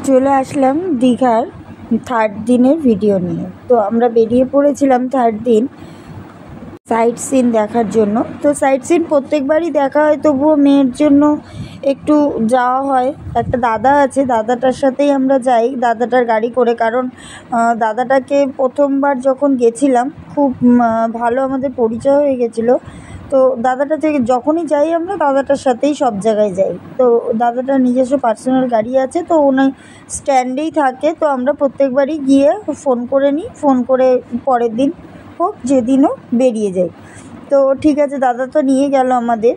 চলে আসলাম দীঘার থার্ড দিনের ভিডিও নিয়ে। তো আমরা বেরিয়ে পড়েছিলাম থার্ড দিন সাইট সিন দেখার জন্য। তো সাইট সিন প্রত্যেকবারই দেখা হয়, তবুও মেয়ের জন্য একটু যাওয়া হয়। একটা দাদা আছে, দাদাটার সাথেই আমরা যাই, দাদাটার গাড়ি করে। কারণ দাদাটাকে প্রথমবার যখন গেছিলাম খুব ভালো আমাদের পরিচয় হয়ে গেছিলো। তো দাদাটা থেকে যখনই যাই আমরা দাদাটার সাথেই সব জায়গায় যাই। তো দাদাটার নিজস্ব পার্সোনাল গাড়ি আছে, তো উনি স্ট্যান্ডেই থাকে। তো আমরা প্রত্যেকবারই গিয়ে ফোন করে নিই, ফোন করে পরের দিন হোক যেদিনও বেরিয়ে যাই। তো ঠিক আছে, দাদা তো নিয়ে গেল আমাদের,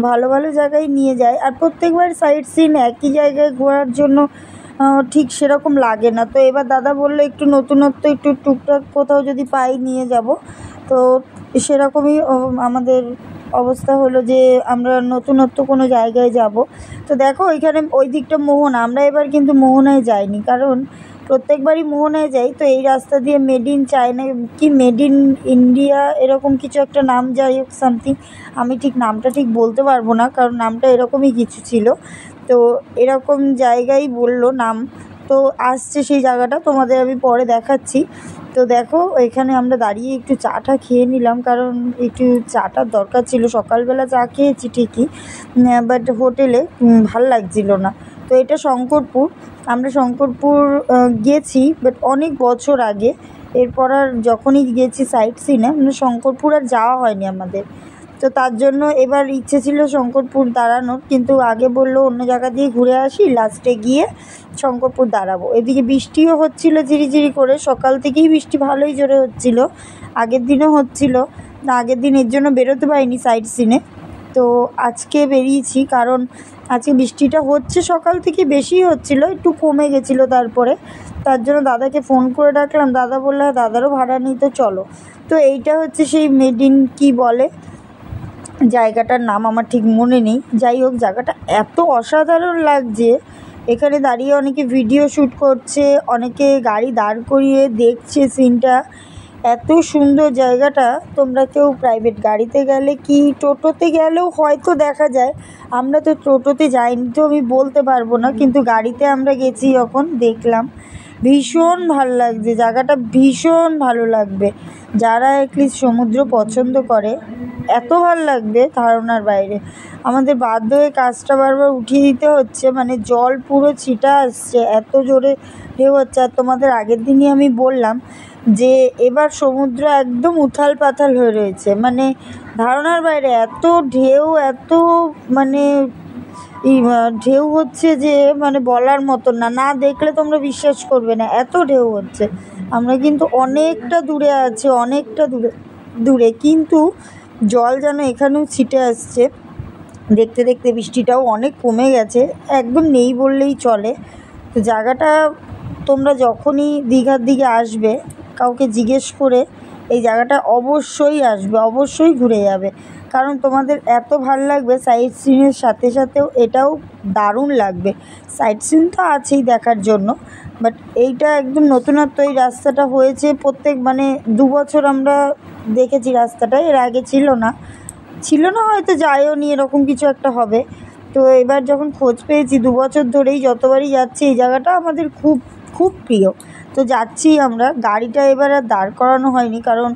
ভালো ভালো জায়গায় নিয়ে যায়। আর প্রত্যেকবার সাইট সিন একই জায়গায় ঘোরার জন্য ঠিক সেরকম লাগে না। তো এবার দাদা বললো একটু নতুনত্ব, একটু টুকটাক কোথাও যদি পাই নিয়ে যাব। তো সেরকমই আমাদের অবস্থা হলো যে আমরা নতুনত্ব কোনো জায়গায় যাব। তো দেখো ওইখানে ওই দিকটা মোহনা, আমরা এবার কিন্তু মোহনায় যাইনি, কারণ প্রত্যেকবারই মোহনায় যাই। তো এই রাস্তা দিয়ে মেড ইন চায়না কি মেড ইন ইন্ডিয়া এরকম কিছু একটা নাম, যাই হোক সামথিং, আমি ঠিক নামটা ঠিক বলতে পারবো না, কারণ নামটা এরকমই কিছু ছিল। তো এরকম জায়গায় বললো নাম। তো আসছে সেই জায়গাটা, তোমাদের আমি পরে দেখাচ্ছি। তো দেখো এখানে আমরা দাঁড়িয়ে একটু চাটা খেয়ে নিলাম, কারণ একটু চাটার দরকার ছিল। সকালবেলা চা খেয়েছি ঠিকই, বাট হোটেলে ভাল লাগছিল না। তো এটা শঙ্করপুর, আমরা শঙ্করপুর গেছি, বাট অনেক বছর আগে। এরপর আর যখনই গেছি সাইট সিনে, মানে শঙ্করপুর আর যাওয়া হয়নি আমাদের। তো তার জন্য এবার ইচ্ছে ছিল শঙ্করপুর দাঁড়ানোর, কিন্তু আগে বললো অন্য জায়গা দিয়ে ঘুরে আসি, লাস্টে গিয়ে শঙ্করপুর দাঁড়াবো। এদিকে বৃষ্টিও হচ্ছিলো ঝিরিঝিরি করে, সকাল থেকেই বৃষ্টি ভালোই জোরে হচ্ছিলো, আগের দিনও হচ্ছিলো না। আগের দিন এর জন্য বেরোতে পারিনি সাইট সিনে। তো আজকে বেরিয়েছি, কারণ আজকে বৃষ্টিটা হচ্ছে, সকাল থেকে বেশি হচ্ছিলো, একটু কমে গেছিলো তারপরে। তার জন্য দাদাকে ফোন করে ডাকলাম, দাদা বললো দাদারও ভাড়া নেই, তো চলো। তো এইটা হচ্ছে সেই মেড ইন কি বলে জায়গাটার নাম, আমার ঠিক মনে নেই। যাই হোক, জায়গাটা এত অসাধারণ লাগছে, এখানে দাঁড়িয়ে অনেকে ভিডিও শ্যুট করছে, অনেকে গাড়ি দাঁড় করিয়ে দেখছে সিনটা। এত সুন্দর জায়গাটা। তোমরা কেউ প্রাইভেট গাড়িতে গেলে কি টোটোতে গেলেও হয়তো দেখা যায়, আমরা তো টোটোতে যাইনি, তো আমি বলতে পারবো না, কিন্তু গাড়িতে আমরা গেছি যখন দেখলাম, ভীষণ ভালো লাগছে জায়গাটা, ভীষণ ভালো লাগবে। যারা অ্যাটলিস্ট সমুদ্র পছন্দ করে, এত ভালো লাগবে ধারণার বাইরে। আমাদের বাধ্য হয়ে কাজটা বারবার উঠিয়ে দিতে হচ্ছে, মানে জল পুরো ছিটা আসছে, এত জোরে ঢেউ হচ্ছে। আর তোমাদের আগের দিনই আমি বললাম যে এবার সমুদ্র একদম উথাল পাথাল হয়ে রয়েছে, মানে ধারণার বাইরে এত ঢেউ, এত মানে ঢেউ হচ্ছে যে মানে বলার মতো না, না দেখলে তোমরা বিশ্বাস করবে না, এত ঢেউ হচ্ছে। আমরা কিন্তু অনেকটা দূরে আছি, অনেকটা দূরে, কিন্তু জল যেন এখানেও ছিটে আসছে। দেখতে দেখতে বৃষ্টিটাও অনেক কমে গেছে, একদম নেই বললেই চলে। তো জায়গাটা তোমরা যখনই দীঘার দিকে আসবে, কাউকে জিজ্ঞেস করে এই জায়গাটা অবশ্যই আসবে, অবশ্যই ঘুরে যাবে, কারণ তোমাদের এত ভালো লাগবে। সাইট সিনের সাথে সাথেও এটাও দারুণ লাগবে। সাইট সিন তো আছেই দেখার জন্য, বাট এইটা একদম নতুনত্ব। এই রাস্তাটা হয়েছে মানে 2 বছর আমরা দেখেছি রাস্তাটা, এর আগে ছিল না হয়তো, যাইও নি, এরকম কিছু একটা হবে। তো এবার যখন খোঁজ পেয়েছি, 2 বছর ধরেই যতবারই যাচ্ছি, এই জায়গাটা আমাদের খুব খুব প্রিয়। তো যাচ্ছি আমরা, গাড়িটা এবার আর দাঁড় করানো হয়নি, কারণ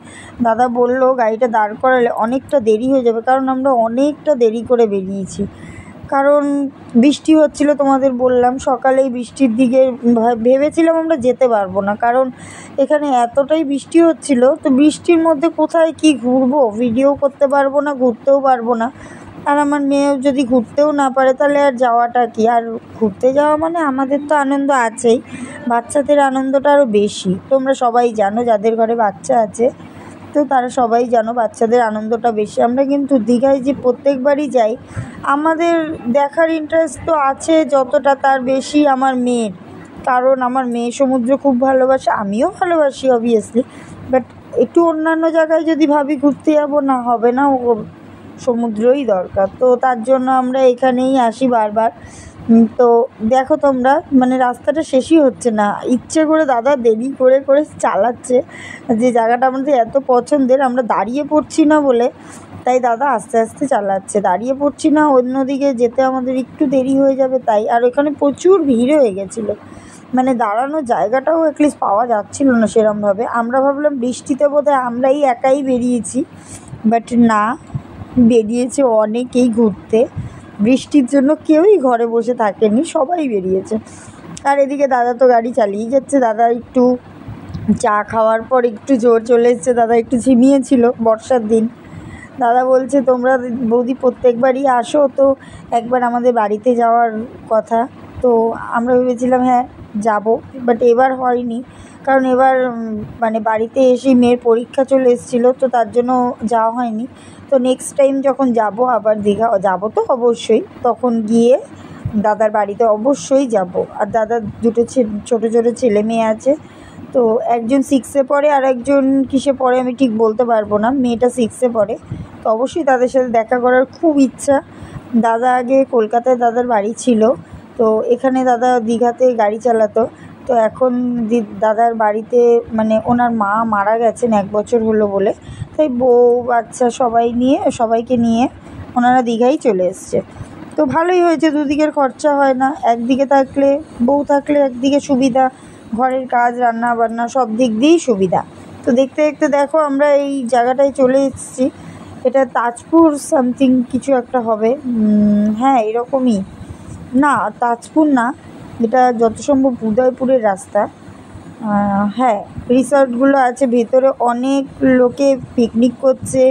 দাদা বললো গাড়িটা দাঁড় করালে অনেকটা দেরি হয়ে যাবে, কারণ আমরা অনেকটা দেরি করে বেরিয়েছি, কারণ বৃষ্টি হচ্ছিলো। তোমাদের বললাম সকালেই বৃষ্টির দিকে ভেবেছিলাম আমরা যেতে পারবো না, কারণ এখানে এতটাই বৃষ্টি হচ্ছিলো। তো বৃষ্টির মধ্যে কোথায় কি ঘুরবো, ভিডিও করতে পারবো না, ঘুরতেও পারবো না। আর আমার মেয়েও যদি ঘুরতেও না পারে, তাহলে আর যাওয়াটা কি। আর ঘুরতে যাওয়া মানে আমাদের তো আনন্দ আছেই, বাচ্চাদের আনন্দটা আরও বেশি। তোমরা সবাই জানো, যাদের ঘরে বাচ্চা আছে, তো তারা সবাই জানো বাচ্চাদের আনন্দটা বেশি। আমরা কিন্তু দীঘায় যে প্রত্যেকবারই যাই, আমাদের দেখার ইন্টারেস্ট তো আছে যতটা, তার বেশি আমার মেয়ের, কারণ আমার মেয়ে সমুদ্র খুব ভালোবাসে, আমিও ভালোবাসি অবভিয়াসলি, বাট একটু অন্যান্য জায়গায় যদি ভাবি ঘুরতে যাবো, না হবে না, ও সমুদ্রই দরকার। তো তার জন্য আমরা এখানেই আসি বারবার। তো দেখো তোমরা, মানে রাস্তাটা শেষই হচ্ছে না, ইচ্ছে করে দাদা দেরি করে করে চালাচ্ছে। যে জায়গাটা আমাদের এত পছন্দের, আমরা দাঁড়িয়ে পড়ছি না বলে তাই দাদা আস্তে আস্তে চালাচ্ছে, দাঁড়িয়ে পড়ছি না, অন্যদিকে যেতে আমাদের একটু দেরি হয়ে যাবে তাই। আর ওখানে প্রচুর ভিড় হয়ে গেছিলো, মানে দাঁড়ানোর জায়গাটাও অ্যাটলিস্ট পাওয়া যাচ্ছিল না সেরমভাবে। আমরা ভাবলাম বৃষ্টিতে বোধহয় আমরাই একাই বেরিয়েছি, বাট না, বেরিয়েছে অনেকেই ঘুরতে। বৃষ্টির জন্য কেউই ঘরে বসে থাকেনি, সবাই বেরিয়েছে। আর এদিকে দাদা তো গাড়ি চালিয়েই যাচ্ছে। দাদা একটু চা খাওয়ার পর একটু জোর চলে এসছে, দাদা একটু ঝিমিয়েছিল বর্ষার দিন। দাদা বলছে তোমরা বৌদি প্রত্যেকবারই আসো, তো একবার আমাদের বাড়িতে যাওয়ার কথা। তো আমরা ভেবেছিলাম হ্যাঁ যাব, বাট এবার হয়নি, কারণ এবার মানে বাড়িতে এসেই মেয়ের পরীক্ষা চলে এসেছিলো, তো তার জন্য যাওয়া হয়নি। তো নেক্সট টাইম যখন যাব আবার দীঘা যাব তো অবশ্যই, তখন গিয়ে দাদার বাড়িতে অবশ্যই যাব। আর দাদার দুটো ছোটো ছোটো ছেলে মেয়ে আছে, তো একজন 6-এ পড়ে আর একজন কিসে পড়ে আমি ঠিক বলতে পারবো না। মেয়েটা 6-এ পড়ে, তো অবশ্যই তাদের সাথে দেখা করার খুব ইচ্ছা। দাদা আগে কলকাতায় দাদার বাড়ি ছিল, তো এখানে দাদা দীঘাতে গাড়ি চালাতো। তো এখন দাদার বাড়িতে মানে ওনার মা মারা গেছেন 1 বছর হলো বলে, তাই বউ বাচ্চা সবাইকে নিয়ে ওনারা দীঘাই চলে এসছে। তো ভালোই হয়েছে, দুদিকের খরচা হয় না। একদিকে থাকলে বউ থাকলে একদিকে সুবিধা, ঘরের কাজ রান্না বান্না সব দিক দিয়েই সুবিধা। তো দেখতে দেখতে দেখো আমরা এই জায়গাটায় চলে এসেছি। এটা তাজপুর সামথিং কিছু একটা হবে, হ্যাঁ এরকমই, না তাজপুর না, এটা যত সম্ভব উদয়পুরের রাস্তা। হ্যাঁ, রিসর্টগুলো আছে ভেতরে, অনেক লোকে পিকনিক করছে।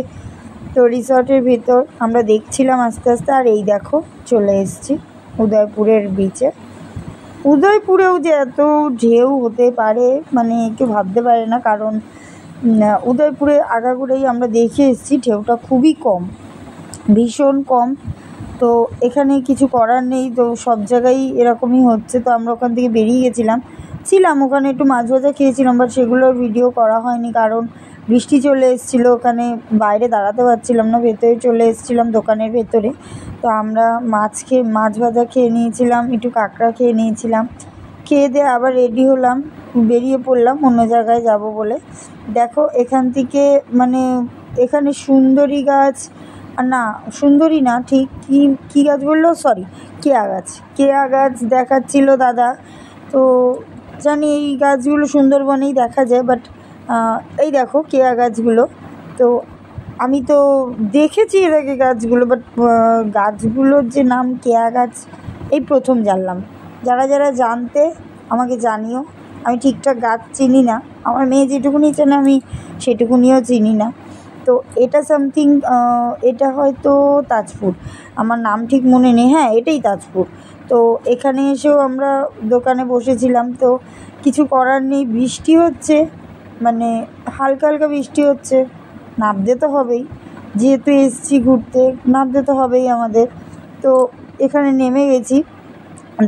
তো রিসর্টের ভেতর আমরা দেখছিলাম আস্তে আস্তে। আর এই দেখো চলে এসেছি উদয়পুরের বিচে। উদয়পুরেও যে এত ঢেউ হতে পারে মানে কেউ ভাবতে পারে না, কারণ উদয়পুরে আগাগোড়াই আমরা দেখে এসেছি ঢেউটা খুবই কম, ভীষণ কম। তো এখানে কিছু করার নেই, তো সব জায়গায় এরকমই হচ্ছে। তো আমরা ওখান থেকে বেরিয়ে ছিলাম ওখানে একটু মাছ ভাজা খেয়েছিলাম, বাট সেগুলোর ভিডিও করা হয়নি, কারণ বৃষ্টি চলে এসেছিলো। ওখানে বাইরে দাঁড়াতে পারছিলাম না, ভেতরে চলে এসেছিলাম দোকানের ভেতরে। তো আমরা মাছ ভাজা খেয়ে নিয়েছিলাম, একটু কাঁকড়া খেয়ে নিয়েছিলাম। খেয়ে দিয়ে আবার রেডি হলাম, বেরিয়ে পড়লাম অন্য জায়গায় যাব বলে। দেখো এখান থেকে মানে এখানে সুন্দরী গাছ, না সুন্দরী না ঠিক, কী গাছ বললো, সরি কেয়া গাছ দেখাচ্ছিল দাদা। তো জানি এই গাছগুলো সুন্দরবনেই দেখা যায়, বাট এই দেখো কেয়া গাছগুলো। তো আমি তো দেখেছি এর আগে গাছগুলো, বাট গাছগুলোর যে নাম কেয়া গাছ এই প্রথম জানলাম। যারা যারা জানতে আমাকে জানিও, আমি ঠিকঠাক গাছ চিনি না, আমার মেয়ে যেটুকুনি চেনে আমি সেটুকুনিও চিনি না। তো এটা সামথিং এটা হয়তো তাজপুর, আমার নাম ঠিক মনে নেই, হ্যাঁ এটাই তাজপুর। তো এখানে এসেও আমরা দোকানে বসেছিলাম, তো কিছু করার নেই, বৃষ্টি হচ্ছে, মানে হালকা হালকা বৃষ্টি হচ্ছে, নামতে তো হবেই, যেহেতু এসছি ঘুরতে নামতে তো হবেই আমাদের। তো এখানে নেমে গেছি।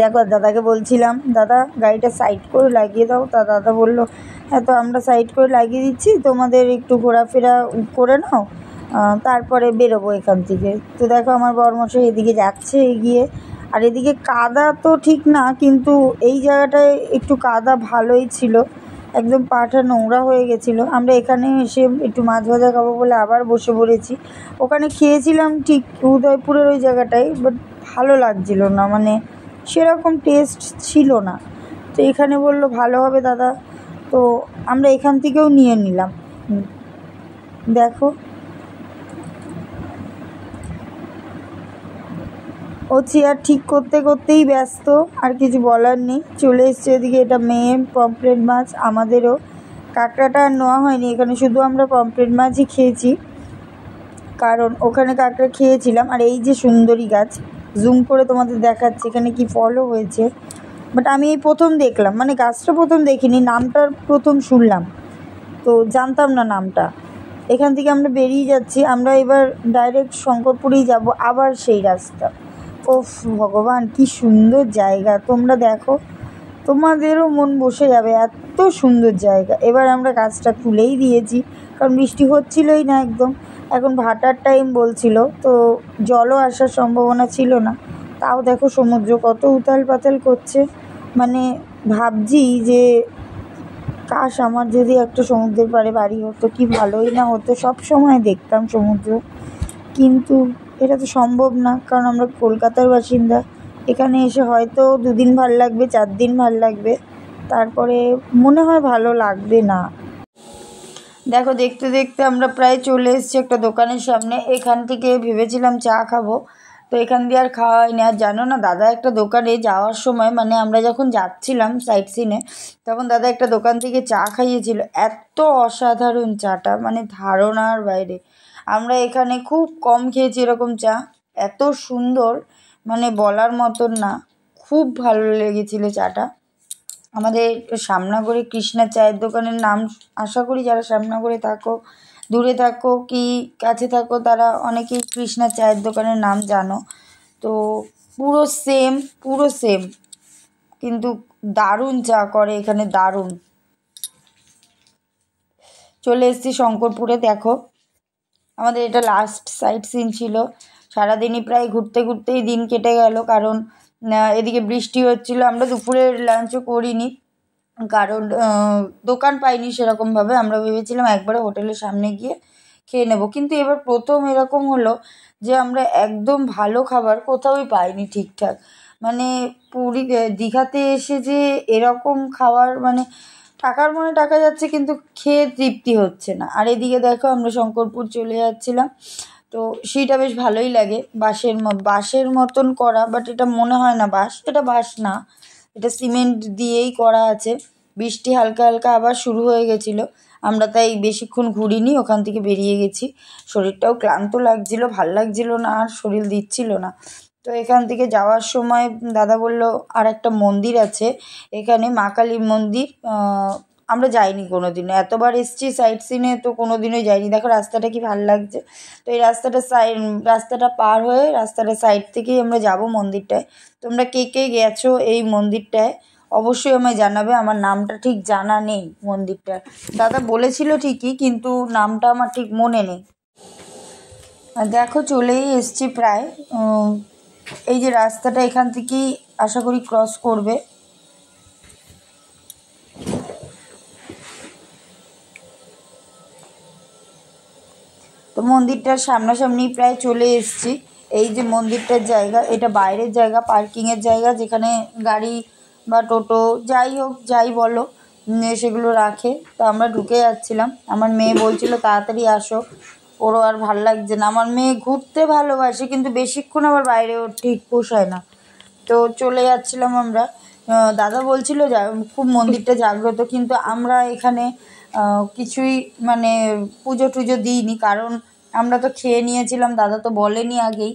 দেখো দাদাকে বলছিলাম দাদা গাড়িটা সাইড করে লাগিয়ে দাও, তা দাদা বললো হ্যাঁ, তো আমরা সাইড করে লাগিয়ে দিচ্ছি, তোমাদের একটু ঘোরাফেরা করে নাও, তারপরে বেরোবো এখান থেকে। তো দেখো আমার বরমশাই এদিকে যাচ্ছে এগিয়ে। আর এদিকে কাদা তো ঠিক না, কিন্তু এই জায়গাটায় একটু কাদা ভালোই ছিল, একদম পাটা নোংরা হয়ে গেছিলো। আমরা এখানে এসে একটু মাছ ভাজা খাবো বলে আবার বসে পড়েছি। ওখানে খেয়েছিলাম ঠিক উদয়পুরের ওই জায়গাটায়, বাট ভালো লাগছিলো না, মানে সেরকম টেস্ট ছিল না। তো এখানে বললো ভালো হবে দাদা, তো আমরা এখান থেকেও নিয়ে নিলাম। দেখো ও চেয়ার ঠিক করতে করতেই ব্যস্ত, আর কিছু বলার নেই। চলে এসছে এদিকে, এটা মেয়ে পমফ্রেট মাছ, আমাদেরও কাঁকড়াটা আর নেওয়া হয়নি, এখানে শুধু আমরা পমফ্রেট মাছই খেয়েছি, কারণ ওখানে কাঁকড়া খেয়েছিলাম। আর এই যে সুন্দরী গাছ, জুম করে তোমাদের দেখাচ্ছি এখানে কি ফলও হয়েছে, বাট আমি এই প্রথম দেখলাম, মানে গাছটা প্রথম দেখিনি, নামটার প্রথম শুনলাম, তো জানতাম না নামটা। এখান থেকে আমরা বেরিয়ে যাচ্ছি, আমরা এবার ডাইরেক্ট শঙ্করপুরেই যাব, আবার সেই রাস্তা। ওফ ভগবান কি সুন্দর জায়গা, তোমরা দেখো তোমাদেরও মন বসে যাবে, এত সুন্দর জায়গা। এবার আমরা গাছটা তুলেই দিয়েছি, কারণ বৃষ্টি হচ্ছিলোই না একদম, এখন ভাটার টাইম বলছিল, তো জলও আসার সম্ভাবনা ছিল না। তাও দেখো সমুদ্র কত উথাল পাতাল করছে, মানে ভাবছি যে কাশ আমার যদি একটা সমুদ্রের পাড়ে বাড়ি হতো কি ভালোই না হতো, সব সময় দেখতাম সমুদ্র, কিন্তু এটা তো সম্ভব না, কারণ আমরা কলকাতার বাসিন্দা। এখানে এসে হয়তো 2 দিন ভাল লাগবে, 4 দিন ভাল লাগবে, তারপরে মনে হয় ভালো লাগবে না। দেখো দেখতে দেখতে আমরা প্রায় চলে এসেছি একটা দোকানের সামনে। এখান থেকে ভেবেছিলাম চা খাবো, তো এখান দিয়ে আর খাওয়া হয়নি। আর জানো না, দাদা একটা দোকানে যাওয়ার সময়, মানে আমরা যখন যাচ্ছিলাম সাইট সিনে, তখন দাদা একটা দোকান থেকে চা খাইয়েছিল। এত অসাধারণ চাটা, মানে ধারণার বাইরে। আমরা এখানে খুব কম খেয়েছি এরকম চা, এত সুন্দর, মানে বলার মতন না। খুব ভালো লেগেছিল চাটা। আমাদের সামনাগরে কৃষ্ণা চায়ের দোকানের নাম, আশা করি যারা সামনাগরে থাকো, দূরে থাকো কি কাছে থাকো, তারা অনেকেই কৃষ্ণা চায়ের দোকানের নাম জানো। তো পুরো সেম, কিন্তু দারুণ চা করে এখানে, দারুণ। চলে এসেছি শঙ্করপুরে। দেখো আমাদের এটা লাস্ট সাইট সিন ছিল। সারাদিনই প্রায় ঘুরতে ঘুরতেই দিন কেটে গেল, কারণ এদিকে বৃষ্টি হচ্ছিল। আমরা দুপুরের লাঞ্চও করিনি, কারণ দোকান পাইনি সেরকমভাবে। আমরা ভেবেছিলাম একবারে হোটেলের সামনে গিয়ে খেয়ে নেব, কিন্তু এবার প্রথম এরকম হলো যে আমরা একদম ভালো খাবার কোথাওই পাইনি ঠিকঠাক। মানে দীঘাতে এসে যে এরকম খাবার, মানে টাকার মনে টাকা যাচ্ছে, কিন্তু খেয়ে তৃপ্তি হচ্ছে না। আর এদিকে দেখো আমরা শঙ্করপুর চলে যাচ্ছিলাম, তো সেইটা বেশ ভালোই লাগে। বাঁশের মতন করা, বাট এটা মনে হয় না বাঁশ, এটা বাঁশ না, এটা সিমেন্ট দিয়েই করা আছে। বৃষ্টি হালকা হালকা আবার শুরু হয়ে গেছিলো, আমরা তাই বেশিক্ষণ ঘুরিনি, ওখান থেকে বেরিয়ে গেছি। শরীরটাও ক্লান্ত লাগছিল, ভাল লাগছিল না, আর শরীর দিচ্ছিল না। তো এখান থেকে যাওয়ার সময় দাদা বলল আর একটা মন্দির আছে এখানে, মা কালীর মন্দির। আমরা যাইনি কোনো দিনও, এতবার এসেছি সাইট সিনে, তো কোনো দিনই যাইনি। দেখো রাস্তাটা কি ভালো লাগছে। তো এই রাস্তাটা পার হয়ে রাস্তাটা সাইড থেকেই আমরা যাব মন্দিরটায়। তোমরা কে কে গেছো এই মন্দিরটায় অবশ্যই আমায় জানাবে। আমার নামটা ঠিক জানা নেই মন্দিরটার, দাদা বলেছিল ঠিকই, কিন্তু নামটা আমার ঠিক মনে নেই। আর দেখো চলেই এসছি প্রায়। এই যে রাস্তাটা, এখান থেকেই আশা করি ক্রস করবে। তো মন্দিরটার সামনাসামনি প্রায় চলে এসেছি। এই যে মন্দিরটার জায়গা, এটা বাইরের জায়গা, পার্কিংয়ের জায়গা, যেখানে গাড়ি বা টোটো যাই হোক, যাই বলো, সেগুলো রাখে। তো আমরা ঢুকে যাচ্ছিলাম। আমার মেয়ে বলছিল তাড়াতাড়ি আসো, ওরও আর ভাল লাগছে না। আমার মেয়ে ঘুরতে ভালোবাসে, কিন্তু বেশিক্ষণ আবার বাইরে ওর ঠিক পোষায় না। তো চলে যাচ্ছিলাম আমরা। দাদা বলছিল খুব মন্দিরটা জাগ্রত, কিন্তু আমরা এখানে কিছুই, মানে পুজো টুজো দিইনি, কারণ আমরা তো খেয়ে নিয়েছিলাম। দাদা তো বলেনি আগেই,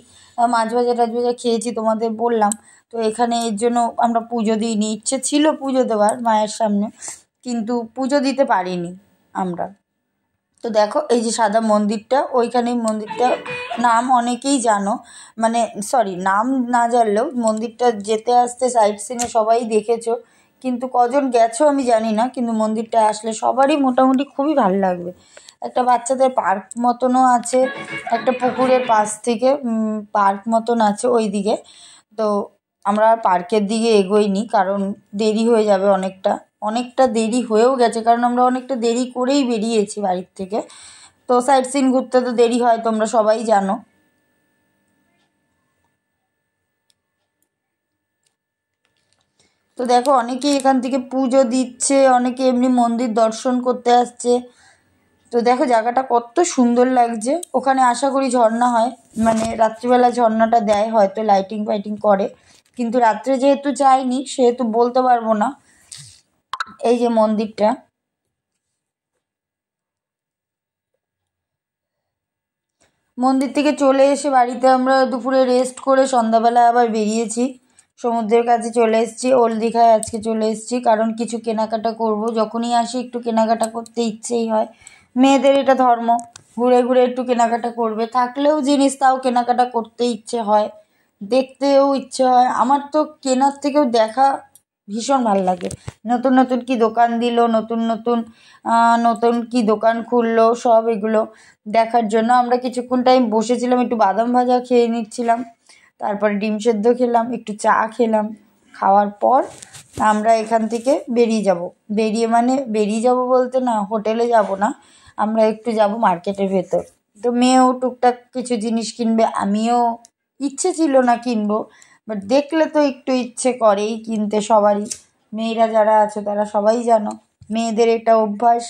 মাছ ভাজা টাছ ভাজা খেয়েছি, তোমাদের বললাম। তো এখানে এর জন্য আমরা পুজো দিইনি। ইচ্ছে ছিল পুজো দেওয়ার মায়ের সামনে, কিন্তু পুজো দিতে পারিনি আমরা। তো দেখো এই যে সাদা মন্দিরটা, ওইখানেই মন্দিরটা, নাম অনেকেই জানো, মানে সরি, নাম না জানলেও মন্দিরটা যেতে আসতে সাইট সিনে সবাই দেখেছো, কিন্তু কজন গেছো আমি জানি না। কিন্তু মন্দিরটা আসলে সবারই মোটামুটি খুবই ভালো লাগবে। একটা বাচ্চাদের পার্ক মতনও আছে, একটা পুকুরের পাশ থেকে পার্ক মতন আছে ওই দিকে। তো আমরা পার্কের দিকে এগোইনি, কারণ দেরি হয়ে যাবে অনেকটা দেরি হয়েও গেছে, কারণ আমরা অনেকটা দেরি করেই বেরিয়েছি বাড়ির থেকে। তো সাইট সিন ঘুরতে তো দেরি হয়, তোমরা সবাই জানো। তো দেখো অনেকেই এখান থেকে পুজো দিচ্ছে, অনেকে এমনি মন্দির দর্শন করতে আসছে। তো দেখো জায়গাটা কত সুন্দর লাগছে। ওখানে আশা করি ঝর্ণা হয়, মানে রাত্রিবেলা ঝর্ণাটা দেয়, হয়তো লাইটিং ফাইটিং করে, কিন্তু রাত্রে যেহেতু যাইনি সেহেতু বলতে পারবো না। এই যে মন্দিরটা, মন্দির থেকে চলে এসে বাড়িতে আমরা দুপুরে রেস্ট করে সন্ধ্যাবেলা আবার বেরিয়েছি, সমুদ্রের কাছে চলে এসেছি। ওল্ড দীঘায় আজকে চলে এসেছি, কারণ কিছু কেনাকাটা করব। যখনই আসি একটু কেনাকাটা করতে ইচ্ছেই হয়, মেয়েদের এটা ধর্ম, ঘুরে ঘুরে একটু কেনাকাটা করবে। থাকলেও জিনিস তাও কেনাকাটা করতে ইচ্ছে হয়, দেখতেও ইচ্ছে হয়। আমার তো কেনার থেকেও দেখা ভীষণ ভালো লাগে। নতুন নতুন কি দোকান দিল, নতুন কি দোকান খুললো, সব এগুলো দেখার জন্য আমরা কিছুক্ষণ টাইম বসেছিলাম, একটু বাদাম ভাজা খেয়ে নিচ্ছিলাম, তারপরে ডিম সেদ্ধ খেলাম, একটু চা খেলাম। খাওয়ার পর আমরা এখান থেকে বেরিয়ে যাব বলতে না, হোটেলে যাব না, আমরা একটু যাব মার্কেটের ভেতর। তো মেয়েও টুকটাক কিছু জিনিস কিনবে, আমিও ইচ্ছে ছিল না কিনবো, বাট দেখলে তো একটু ইচ্ছে করেই কিনতে সবারই। মেয়েরা যারা আছে তারা সবাই জানো মেয়েদের এটা অভ্যাস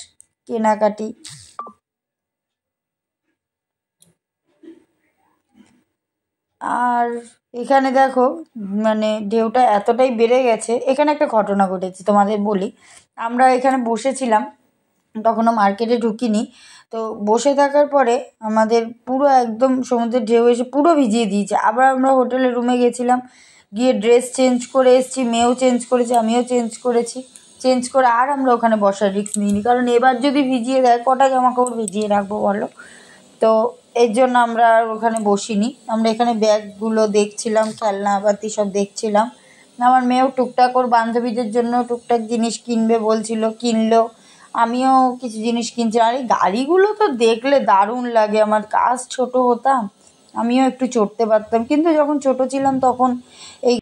কেনাকাটি। আর এখানে দেখো মানে ঢেউটা এতটাই বেড়ে গেছে, এখানে একটা ঘটনা ঘটেছে তোমাদের বলি। আমরা এখানে বসেছিলাম, তখনও মার্কেটে ঢুকিনি। তো বসে থাকার পরে আমাদের পুরো একদম সমুদ্রের ঢেউ এসে পুরো ভিজিয়ে দিয়েছে। আবার আমরা হোটেলের রুমে গেছিলাম, গিয়ে ড্রেস চেঞ্জ করে এসেছি, মেয়েও চেঞ্জ করেছে, আমিও চেঞ্জ করেছি। চেঞ্জ করে আর আমরা ওখানে বসার রিস্ক নিইনি, কারণ এবার যদি ভিজিয়ে দেয় কটা জামা কাপড় ভিজিয়ে রাখবো বলো। তো এর জন্য আমরা আর ওখানে বসিনি, আমরা এখানে ব্যাগগুলো দেখছিলাম, খেলনাপাতি সব দেখছিলাম। আমার মেয়েও টুকটাক ওর বান্ধবীদের জন্য টুকটাক জিনিস কিনবে বলছিল, কিনলো। আমিও কিছু জিনিস কিনছি। আর এই গাড়িগুলো তো দেখলে দারুণ লাগে, আমার কাজ ছোট হতাম আমিও একটু চড়তে পারতাম, কিন্তু যখন ছোট ছিলাম তখন এই